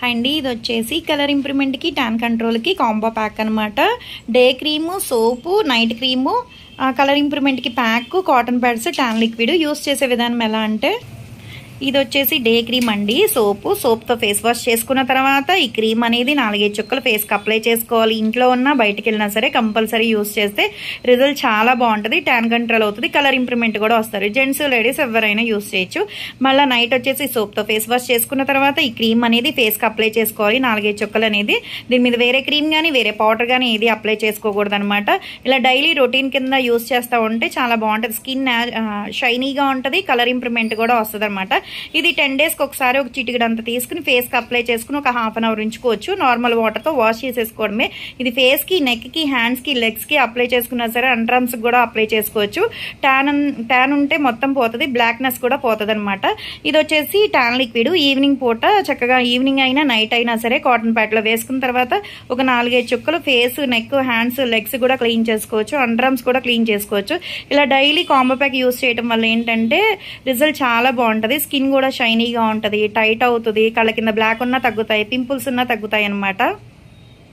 అండి ఇది వచ్చేసి కలర్ ఇంప్రూవ్మెంట్ కి ట్యాన్ కంట్రోల్ కి కాంబో ప్యాక్ అనమాట. డే క్రీము, సోపు, నైట్ క్రీము, కలర్ ఇంప్రూవ్మెంట్ కి pack, cotton pods, tan liquid. Use చేసే విధానం ఎలా అంటే ఇది వచ్చేసి డే క్రీమ్ అండి. సోప్తో ఫేస్ వాష్ చేసుకున్న తర్వాత ఈ క్రీమ్ అనేది 4-5 చుక్కలు ఫేస్కి అప్లై చేసుకోవాలి. ఇంట్లో ఉన్నా బయటికి వెళ్ళినా సరే కంపల్సరీ యూస్ చేస్తే రిజల్ట్ చాలా బాగుంటుంది. ట్యాన్ కంట్రోల్ అవుతుంది, కలర్ ఇంప్రూవ్మెంట్ కూడా వస్తారు. జెంట్స్ లేడీస్ ఎవరైనా యూస్ చేయొచ్చు. మళ్ళీ నైట్ వచ్చేసి సోప్తో ఫేస్ వాష్ చేసుకున్న తర్వాత ఈ క్రీమ్ అనేది ఫేస్కి అప్లై చేసుకోవాలి. 4-5 చుక్కలు అనేది. దీని మీద వేరే క్రీమ్ కానీ వేరే పౌడర్ కానీ ఏది అప్లై చేసుకోకూడదు అనమాట. ఇలా డైలీ రొటీన్ కింద యూస్ చేస్తూ ఉంటే చాలా బాగుంటుంది. స్కిన్ షైనీగా ఉంటుంది, కలర్ ఇంప్రూవ్మెంట్ కూడా వస్తుంది అనమాట. ఇది 10 డేస్కి ఒకసారి ఒక చిటికెడంతా తీసుకుని ఫేస్కి అప్లై చేసుకుని ఒక హాఫ్ అన్ అవర్ ఉంచుకోవచ్చు. నార్మల్ వాటర్తో వాష్ చేసేసుకోవడమే. ఇది ఫేస్కి, నెక్కి, హ్యాండ్స్కి, లెగ్స్కి అప్లై చేసుకున్నా సరే అండర్ఆర్మ్స్కి కూడా అప్లై చేసుకోవచ్చు. ట్యాన్ ఉంటే మొత్తం పోతుంది, బ్లాక్నెస్ కూడా పోతుంది అనమాట. ఇది వచ్చేసి ట్యాన్ లిక్విడ్. ఈవినింగ్ పూట చక్కగా ఈవినింగ్ అయినా నైట్ అయినా సరే కాటన్ ప్యాడ్లో వేసుకున్న తర్వాత ఒక 4-5 చుక్కలు ఫేస్, నెక్, హ్యాండ్స్, లెగ్స్ కూడా క్లీన్ చేసుకోవచ్చు. అండర్ఆర్మ్స్ కూడా క్లీన్ చేసుకోవచ్చు. ఇలా డైలీ కాంబో ప్యాక్ యూస్ చేయడం వల్ల ఏంటంటే రిజల్ట్ చాలా బాగుంటుంది. స్కిన్ కూడా షైనీగా ఉంటుంది, టైట్ అవుతుంది, కళ్ళ కింద బ్లాక్ ఉన్నా తగ్గుతాయి, పింపుల్స్ ఉన్నా తగ్గుతాయి అనమాట.